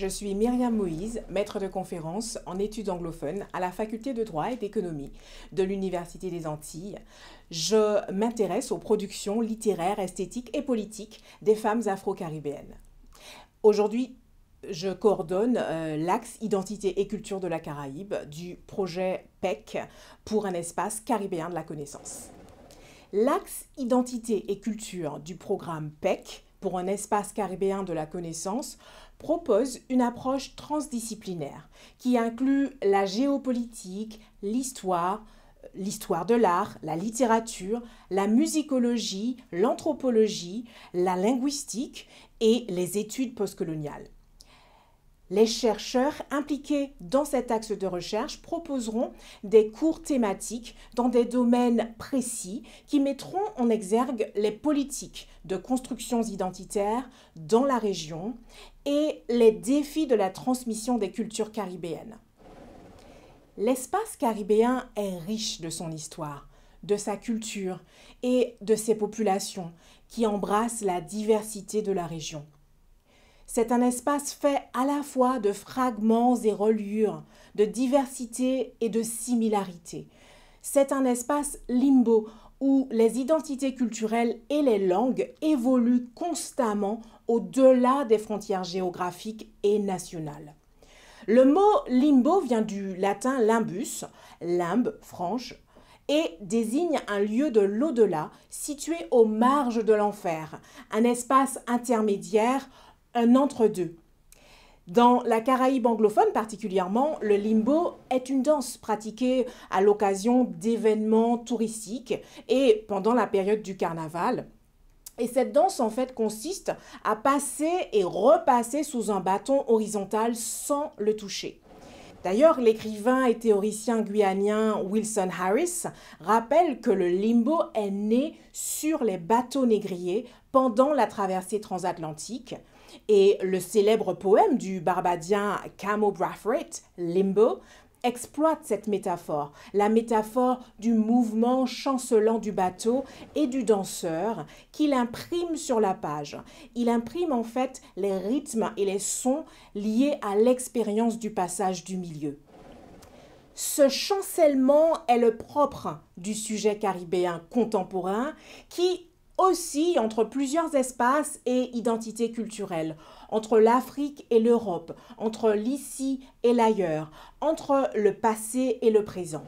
Je suis Myriam Moïse, maître de conférence en études anglophones à la faculté de droit et d'économie de l'Université des Antilles. Je m'intéresse aux productions littéraires, esthétiques et politiques des femmes afro-caribéennes. Aujourd'hui, je coordonne l'axe Identité et culture de la Caraïbe du projet PEC pour un espace caribéen de la connaissance. L'axe Identité et culture du programme PEC pour un espace caribéen de la connaissance propose une approche transdisciplinaire qui inclut la géopolitique, l'histoire de l'art, la littérature, la musicologie, l'anthropologie, la linguistique et les études postcoloniales. Les chercheurs impliqués dans cet axe de recherche proposeront des cours thématiques dans des domaines précis qui mettront en exergue les politiques de constructions identitaires dans la région et les défis de la transmission des cultures caribéennes. L'espace caribéen est riche de son histoire, de sa culture et de ses populations qui embrassent la diversité de la région. C'est un espace fait à la fois de fragments et reliures, de diversité et de similarité. C'est un espace limbo où les identités culturelles et les langues évoluent constamment au-delà des frontières géographiques et nationales. Le mot limbo vient du latin limbus, limbe, frange, et désigne un lieu de l'au-delà situé aux marges de l'enfer, un espace intermédiaire, un entre-deux. Dans la Caraïbe anglophone particulièrement, le limbo est une danse pratiquée à l'occasion d'événements touristiques et pendant la période du carnaval. Et cette danse en fait consiste à passer et repasser sous un bâton horizontal sans le toucher. D'ailleurs, l'écrivain et théoricien guyanien Wilson Harris rappelle que le limbo est né sur les bateaux négriers pendant la traversée transatlantique. Et le célèbre poème du barbadien Camo Brathwaite, Limbo, exploite cette métaphore, la métaphore du mouvement chancelant du bateau et du danseur qu'il imprime sur la page. Il imprime en fait les rythmes et les sons liés à l'expérience du passage du milieu. Ce chancellement est le propre du sujet caribéen contemporain qui oscille entre plusieurs espaces et identités culturelles, entre l'Afrique et l'Europe, entre l'ici et l'ailleurs, entre le passé et le présent.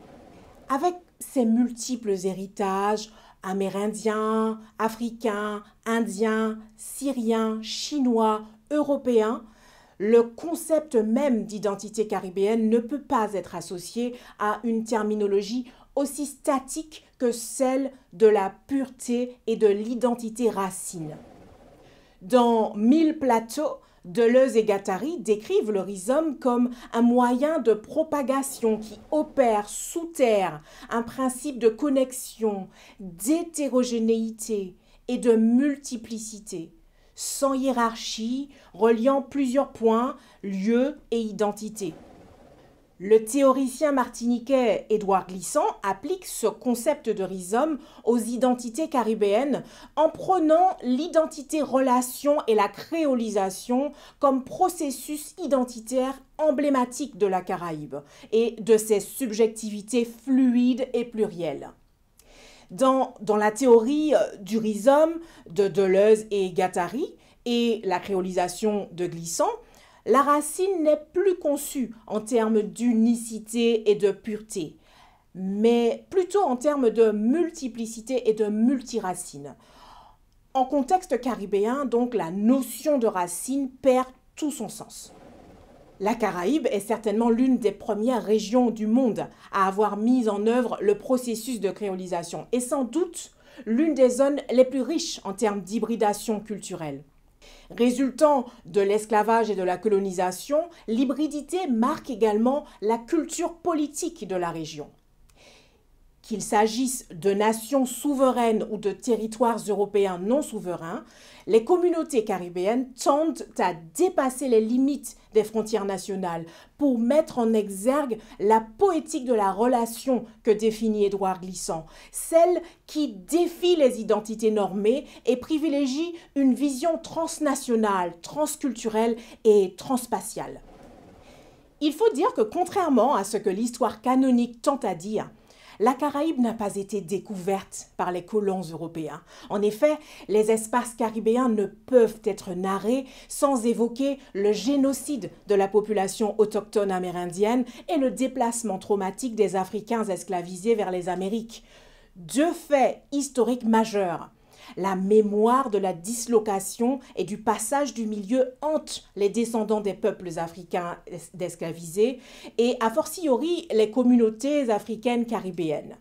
Avec ses multiples héritages amérindiens, africains, indiens, syriens, chinois, européens, le concept même d'identité caribéenne ne peut pas être associé à une terminologie aussi statique que celle de la pureté et de l'identité racine. Dans Mille plateaux, Deleuze et Guattari décrivent le rhizome comme un moyen de propagation qui opère sous terre un principe de connexion, d'hétérogénéité et de multiplicité, sans hiérarchie, reliant plusieurs points, lieux et identités. Le théoricien martiniquais Édouard Glissant applique ce concept de rhizome aux identités caribéennes en prônant l'identité-relation et la créolisation comme processus identitaire emblématique de la Caraïbe et de ses subjectivités fluides et plurielles. Dans la théorie du rhizome de Deleuze et Guattari et la créolisation de Glissant, la racine n'est plus conçue en termes d'unicité et de pureté, mais plutôt en termes de multiplicité et de multiracine. En contexte caribéen, donc, la notion de racine perd tout son sens. La Caraïbe est certainement l'une des premières régions du monde à avoir mis en œuvre le processus de créolisation et sans doute l'une des zones les plus riches en termes d'hybridation culturelle. Résultant de l'esclavage et de la colonisation, l'hybridité marque également la culture politique de la région, Qu'il s'agisse de nations souveraines ou de territoires européens non souverains, les communautés caribéennes tendent à dépasser les limites des frontières nationales pour mettre en exergue la poétique de la relation que définit Édouard Glissant, celle qui défie les identités normées et privilégie une vision transnationale, transculturelle et transspatiale. Il faut dire que contrairement à ce que l'histoire canonique tend à dire, la Caraïbe n'a pas été découverte par les colons européens. En effet, les espaces caribéens ne peuvent être narrés sans évoquer le génocide de la population autochtone amérindienne et le déplacement traumatique des Africains esclavisés vers les Amériques. Deux faits historiques majeurs. La mémoire de la dislocation et du passage du milieu hante les descendants des peuples africains d'esclavisés et a fortiori les communautés africaines caribéennes.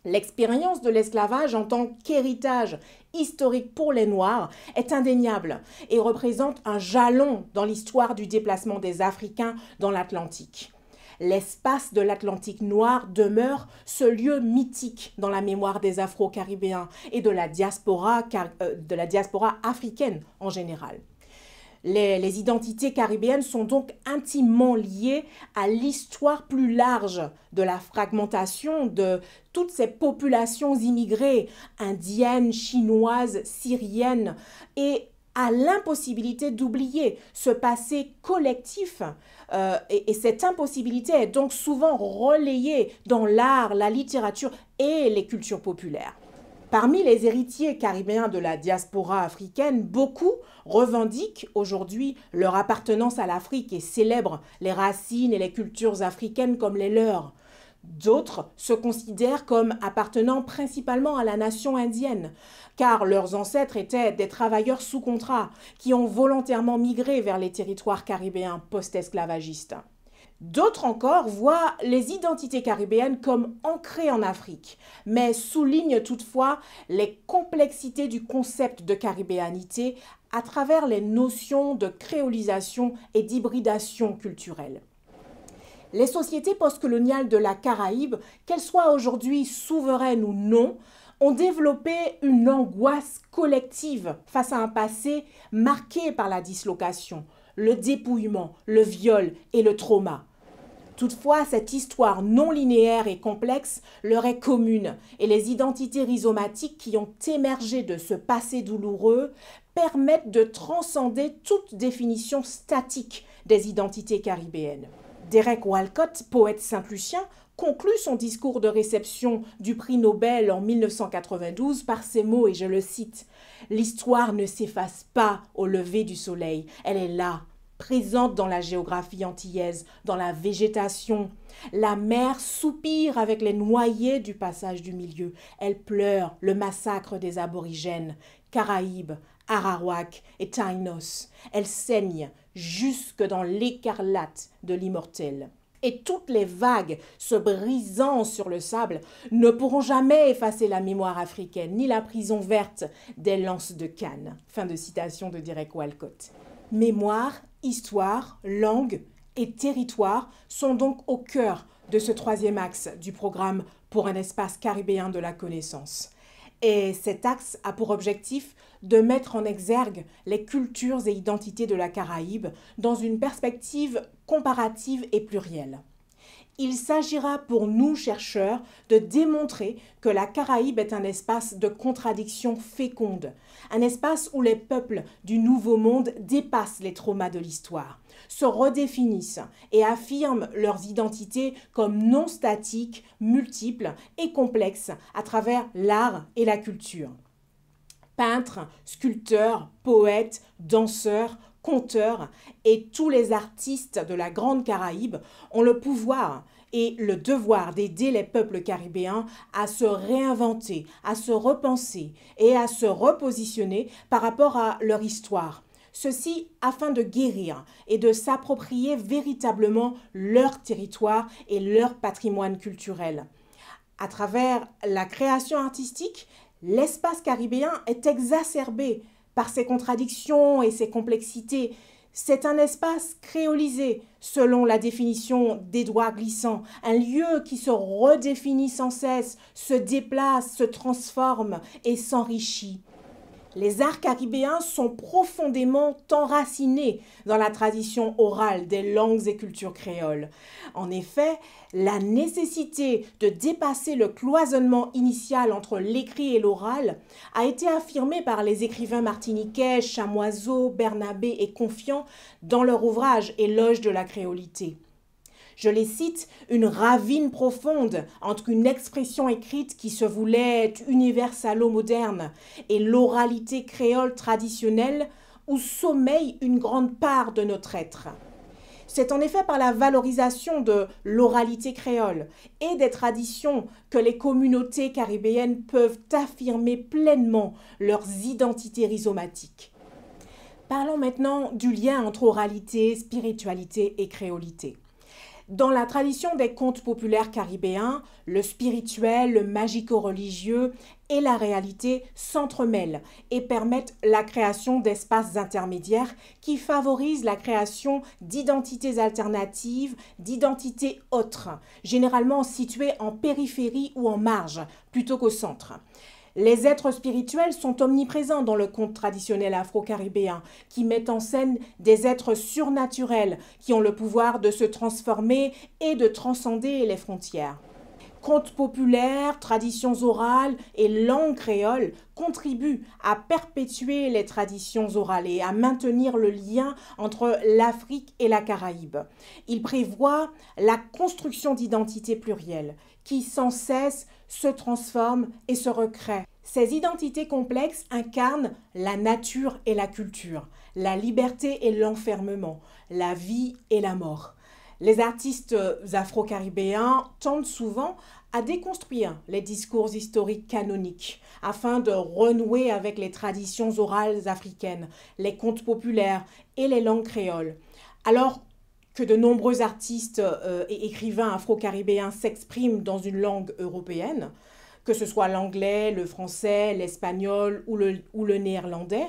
L'expérience de l'esclavage en tant qu'héritage historique pour les Noirs est indéniable et représente un jalon dans l'histoire du déplacement des Africains dans l'Atlantique. L'espace de l'Atlantique noir demeure ce lieu mythique dans la mémoire des Afro-Caribéens et de la diaspora africaine en général. Les identités caribéennes sont donc intimement liées à l'histoire plus large de la fragmentation de toutes ces populations immigrées, indiennes, chinoises, syriennes, et à l'impossibilité d'oublier ce passé collectif. Et cette impossibilité est donc souvent relayée dans l'art, la littérature et les cultures populaires. Parmi les héritiers caribéens de la diaspora africaine, beaucoup revendiquent aujourd'hui leur appartenance à l'Afrique et célèbrent les racines et les cultures africaines comme les leurs. D'autres se considèrent comme appartenant principalement à la nation indienne, car leurs ancêtres étaient des travailleurs sous contrat qui ont volontairement migré vers les territoires caribéens post-esclavagistes. D'autres encore voient les identités caribéennes comme ancrées en Afrique, mais soulignent toutefois les complexités du concept de caribéanité à travers les notions de créolisation et d'hybridation culturelle. Les sociétés postcoloniales de la Caraïbe, qu'elles soient aujourd'hui souveraines ou non, ont développé une angoisse collective face à un passé marqué par la dislocation, le dépouillement, le viol et le trauma. Toutefois, cette histoire non linéaire et complexe leur est commune et les identités rhizomatiques qui ont émergé de ce passé douloureux permettent de transcender toute définition statique des identités caribéennes. Derek Walcott, poète saint-lucien, conclut son discours de réception du prix Nobel en 1992 par ces mots, et je le cite, « L'histoire ne s'efface pas au lever du soleil, elle est là, présente dans la géographie antillaise, dans la végétation. La mer soupire avec les noyés du passage du milieu. Elle pleure le massacre des aborigènes, Caraïbes, Arawak et Taïnos. Elle saigne jusque dans l'écarlate de l'immortel. Et toutes les vagues se brisant sur le sable ne pourront jamais effacer la mémoire africaine, ni la prison verte des lances de Cannes. » Fin de citation de Derek Walcott. Mémoire, histoire, langue et territoire sont donc au cœur de ce troisième axe du programme pour un espace caribéen de la connaissance. Et cet axe a pour objectif de mettre en exergue les cultures et identités de la Caraïbe dans une perspective comparative et plurielle. Il s'agira pour nous, chercheurs, de démontrer que la Caraïbe est un espace de contradictions fécondes, un espace où les peuples du Nouveau Monde dépassent les traumas de l'histoire, se redéfinissent et affirment leurs identités comme non statiques, multiples et complexes à travers l'art et la culture. Peintres, sculpteurs, poètes, danseurs, conteurs et tous les artistes de la Grande Caraïbe ont le pouvoir et le devoir d'aider les peuples caribéens à se réinventer, à se repenser et à se repositionner par rapport à leur histoire. Ceci afin de guérir et de s'approprier véritablement leur territoire et leur patrimoine culturel. À travers la création artistique, l'espace caribéen est exacerbé par ses contradictions et ses complexités. C'est un espace créolisé, selon la définition d'Édouard Glissant, un lieu qui se redéfinit sans cesse, se déplace, se transforme et s'enrichit. Les arts caribéens sont profondément enracinés dans la tradition orale des langues et cultures créoles. En effet, la nécessité de dépasser le cloisonnement initial entre l'écrit et l'oral a été affirmée par les écrivains martiniquais Chamoiseau, Bernabé et Confiant dans leur ouvrage Éloge de la créolité. Je les cite, une ravine profonde entre une expression écrite qui se voulait universalo-moderne et l'oralité créole traditionnelle où sommeille une grande part de notre être. C'est en effet par la valorisation de l'oralité créole et des traditions que les communautés caribéennes peuvent affirmer pleinement leurs identités rhizomatiques. Parlons maintenant du lien entre oralité, spiritualité et créolité. Dans la tradition des contes populaires caribéens, le spirituel, le magico-religieux et la réalité s'entremêlent et permettent la création d'espaces intermédiaires qui favorisent la création d'identités alternatives, d'identités autres, généralement situées en périphérie ou en marge plutôt qu'au centre. Les êtres spirituels sont omniprésents dans le conte traditionnel afro-caribéen, qui met en scène des êtres surnaturels qui ont le pouvoir de se transformer et de transcender les frontières. Contes populaires, traditions orales et langue créole contribuent à perpétuer les traditions orales et à maintenir le lien entre l'Afrique et la Caraïbe. Ils prévoient la construction d'identités plurielles qui sans cesse se transforment et se recréent. Ces identités complexes incarnent la nature et la culture, la liberté et l'enfermement, la vie et la mort. Les artistes afro-caribéens tentent souvent à déconstruire les discours historiques canoniques afin de renouer avec les traditions orales africaines, les contes populaires et les langues créoles. Alors que de nombreux artistes et écrivains afro-caribéens s'expriment dans une langue européenne, que ce soit l'anglais, le français, l'espagnol ou le néerlandais,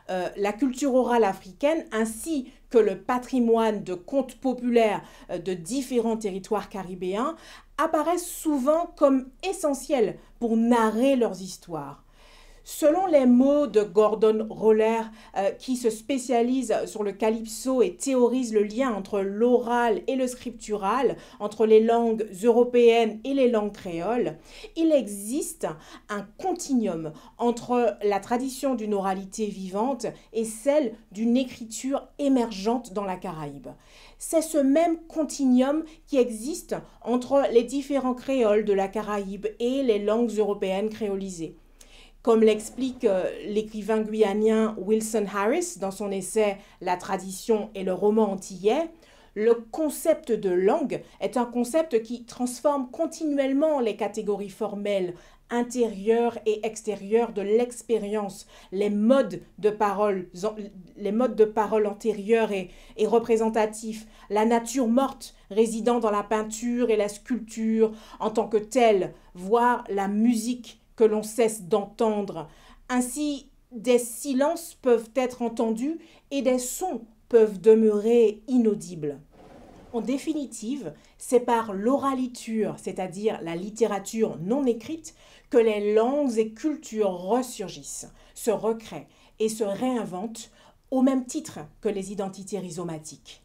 la culture orale africaine ainsi que le patrimoine de contes populaires de différents territoires caribéens apparaissent souvent comme essentiels pour narrer leurs histoires. Selon les mots de Gordon Roller, qui se spécialise sur le calypso et théorise le lien entre l'oral et le scriptural, entre les langues européennes et les langues créoles, il existe un continuum entre la tradition d'une oralité vivante et celle d'une écriture émergente dans la Caraïbe. C'est ce même continuum qui existe entre les différents créoles de la Caraïbe et les langues européennes créolisées. Comme l'explique l'écrivain guyanien Wilson Harris dans son essai « La tradition et le roman antillais », le concept de langue est un concept qui transforme continuellement les catégories formelles, intérieures et extérieures de l'expérience, les modes de parole antérieurs et représentatifs, la nature morte résidant dans la peinture et la sculpture en tant que telle, voire la musique que l'on cesse d'entendre. Ainsi, des silences peuvent être entendus et des sons peuvent demeurer inaudibles. En définitive, c'est par l'oraliture, c'est-à-dire la littérature non écrite, que les langues et cultures ressurgissent, se recréent et se réinventent au même titre que les identités rhizomatiques.